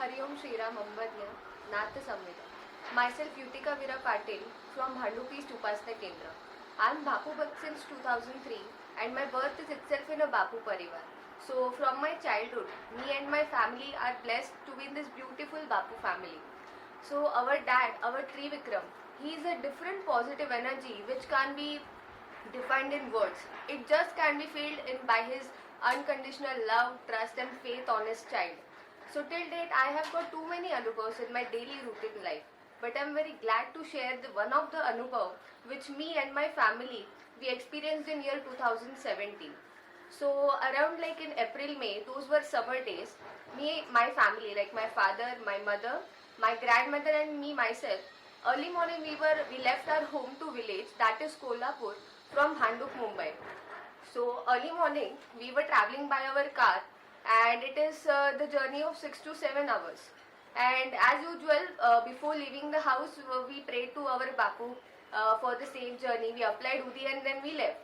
Hari Om Shri Ram Ambadya, Natha Samvida. Myself Yutika Patil from Bhandup East Upasana Kendra. I am Bapu Bhakt since 2003 and my birth is itself in a Bapu Parivar. So from my childhood, me and my family are blessed to be in this beautiful Bapu family. So our dad, our Trivikram, he is a different positive energy which can't be defined in words. It just can be felt in by his unconditional love, trust and faith on his child. So till date I have got too many anubhavs in my daily routine life. But I am very glad to share one of the anubhav which me and my family we experienced in year 2017. So around like in April, May, those were summer days. Me, my family, like my father, my mother, my grandmother and me myself, early morning we left our home to village that is Kolhapur from Bhandup, Mumbai. So early morning we were traveling by our car and it is the journey of 6 to 7 hours. And as usual, before leaving the house, we prayed to our Bapu for the safe journey. We applied Udi and then we left.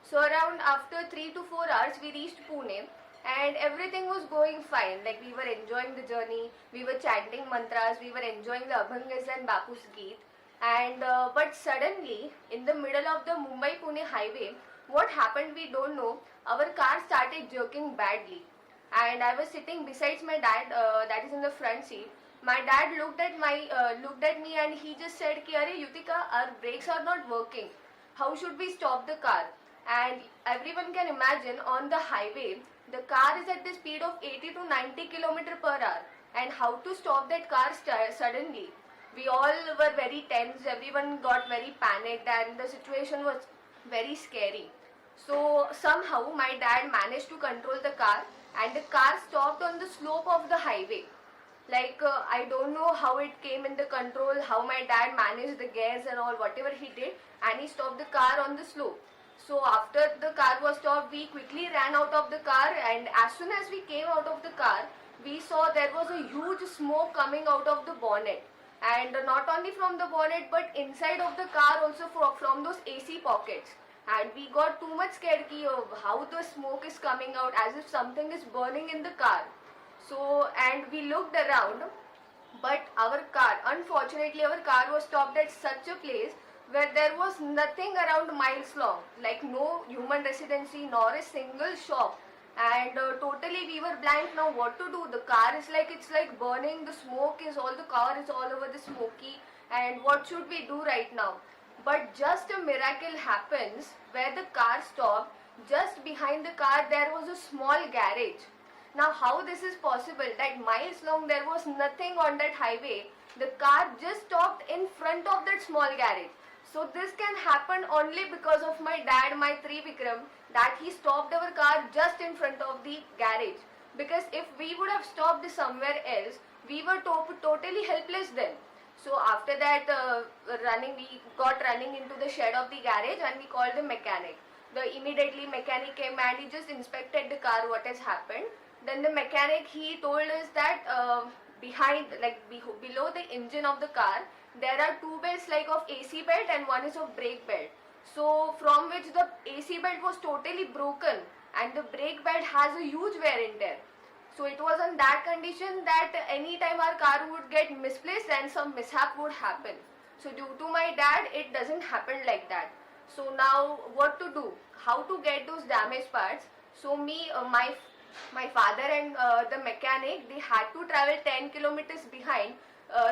So around after 3 to 4 hours, we reached Pune and everything was going fine. Like we were enjoying the journey, we were chanting mantras, we were enjoying the abhangs and Bapu's geet. And but suddenly, in the middle of the Mumbai-Pune highway, what happened we don't know. Our car started jerking badly and I was sitting besides my dad, that is in the front seat. My dad looked at me and he just said, "Ki Arey Yutika, our brakes are not working. How should we stop the car?" And everyone can imagine on the highway, the car is at the speed of 80 to 90 km per hour. And how to stop that car suddenly? We all were very tense. Everyone got very panicked and the situation was very scary. So somehow my dad managed to control the car and the car stopped on the slope of the highway. Like I don't know how it came in the control, how my dad managed the gears and all, whatever he did, and he stopped the car on the slope. So after the car was stopped, we quickly ran out of the car and as soon as we came out of the car, we saw there was a huge smoke coming out of the bonnet. And not only from the bonnet but inside of the car also from those AC pockets. And we got too much scared of how the smoke is coming out as if something is burning in the car. So and we looked around but our car, unfortunately our car was stopped at such a place where there was nothing around miles long, like no human residency nor a single shop. And totally we were blank now what to do. The car is like, it's like burning, the smoke is all, the car is all over the smoky, and what should we do right now? But just a miracle happens where the car stopped. Just behind the car there was a small garage. Now how this is possible that miles long there was nothing on that highway, the car just stopped in front of that small garage. So this can happen only because of my dad, my Trivikram, that he stopped our car just in front of the garage. Because if we would have stopped somewhere else, we were totally helpless then. So after that we got running into the shed of the garage and we called the mechanic. The immediately mechanic came and he just inspected the car, what has happened. Then the mechanic, he told us that behind, like below the engine of the car, there are two belts like of AC belt and one is of brake belt. So from which the AC belt was totally broken and the brake belt has a huge wear and tear. So it was in that condition that any time our car would get misplaced and some mishap would happen. So due to my dad, it doesn't happen like that. So now what to do? How to get those damaged parts? So me, my father and the mechanic, they had to travel 10 kilometers behind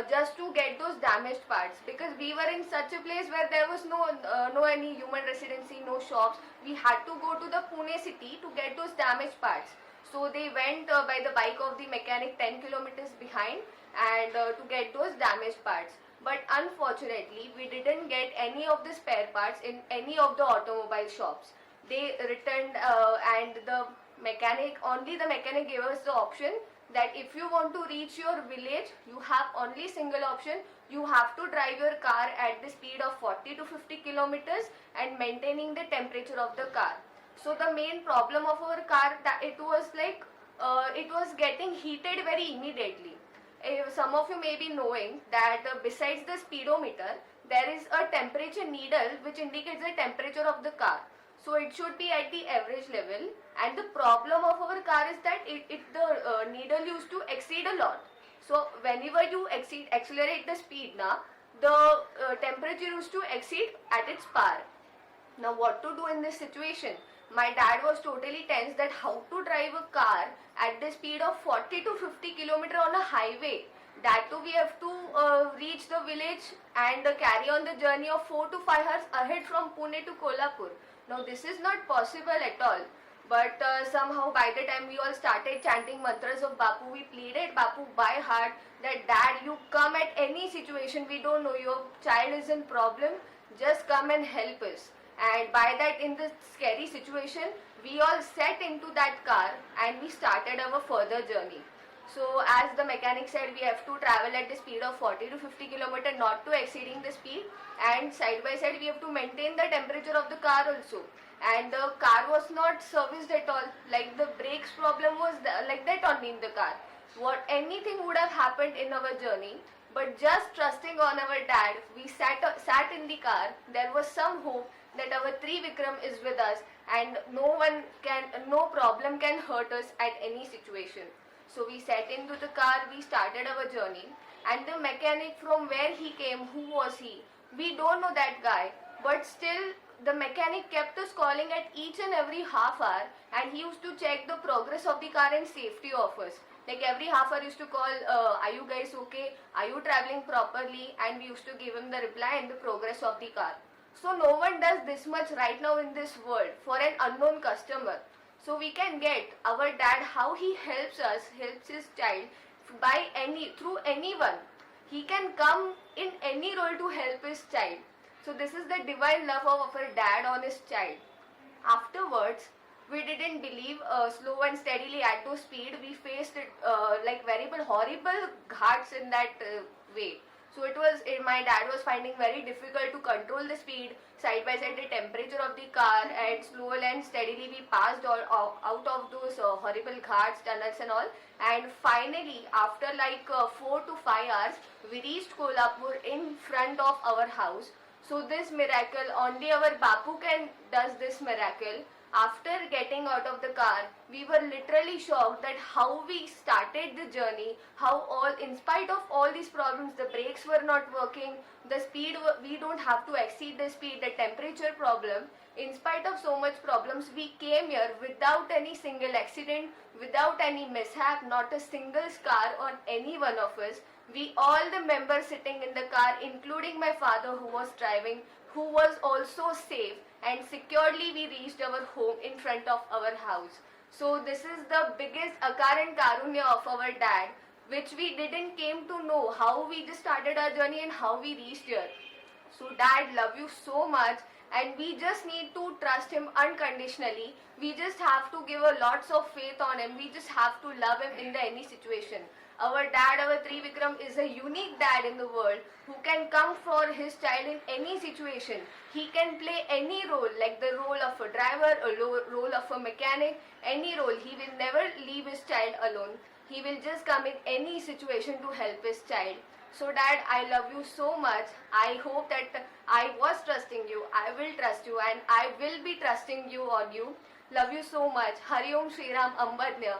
just to get those damaged parts, because we were in such a place where there was no any human residency, no shops. We had to go to the Pune city to get those damaged parts. So they went by the bike of the mechanic 10 kilometers behind and to get those damaged parts. But unfortunately, we didn't get any of the spare parts in any of the automobile shops. They returned and the mechanic gave us the option that if you want to reach your village, you have only single option. You have to drive your car at the speed of 40 to 50 kilometers and maintaining the temperature of the car. So the main problem of our car, that it was like it was getting heated very immediately. Some of you may be knowing that besides the speedometer, there is a temperature needle which indicates the temperature of the car. So it should be at the average level, and the problem of our car is that the needle used to exceed a lot. So whenever you accelerate the speed, the temperature used to exceed at its power. Now what to do in this situation? My dad was totally tense that how to drive a car at the speed of 40 to 50 kilometer on a highway. That too we have to reach the village and carry on the journey of 4 to 5 hours ahead from Pune to Kolhapur. Now this is not possible at all. But somehow by the time we all started chanting mantras of Bapu, we pleaded Bapu by heart that Dad, you come at any situation, we don't know, your child is in problem, just come and help us. And by that, in this scary situation, we all sat into that car and we started our further journey. So as the mechanic said, we have to travel at the speed of 40 to 50 km, not to exceeding the speed, and side by side we have to maintain the temperature of the car also. And the car was not serviced at all, like the brakes problem was like that only in the car. What anything would have happened in our journey, but just trusting on our dad, we sat in the car. There was some hope that our Vikram is with us and no problem can hurt us at any situation. So we sat into the car, we started our journey, and the mechanic, from where he came, who was he? We don't know that guy, but still the mechanic kept us calling at each and every half hour, and he used to check the progress of the car and safety of us. Like every half hour used to call, are you guys okay? Are you traveling properly? And we used to give him the reply and the progress of the car. So no one does this much right now in this world for an unknown customer. So we can get our dad, how he helps us, helps his child through anyone. He can come in any role to help his child. So this is the divine love of our dad on his child. Afterwards, we didn't believe, slow and steadily at those speed, we faced like very horrible ghats in that way. So my dad was finding very difficult to control the speed, side by side the temperature of the car, and slowly and steadily we passed out of those horrible ghats, tunnels and all. And finally, after like 4 to 5 hours, we reached Kolhapur in front of our house. So this miracle, only our Bapu does this miracle. After getting out of the car, we were literally shocked that how we started the journey, in spite of all these problems, the brakes were not working, the speed, we don't have to exceed the speed, the temperature problem. In spite of so much problems, we came here without any single accident, without any mishap, not a single scar on any one of us. We all the members sitting in the car, including my father who was driving, who was also safe, and securely we reached our home in front of our house. So this is the biggest akar and karunya of our dad, which we didn't came to know how we just started our journey and how we reached here. So Dad, love you so much, and we just need to trust him unconditionally. We just have to give a lots of faith on him. We just have to love him in any situation. Our dad, our Vikram, is a unique dad in the world who can come for his child in any situation. He can play any role, like the role of a driver, a role of a mechanic, any role. He will never leave his child alone. He will just come in any situation to help his child. So Dad, I love you so much. I hope that I was trusting you, I will trust you, and I will be trusting you on you. Love you so much. Hari Om Shri Ram Ambadnya.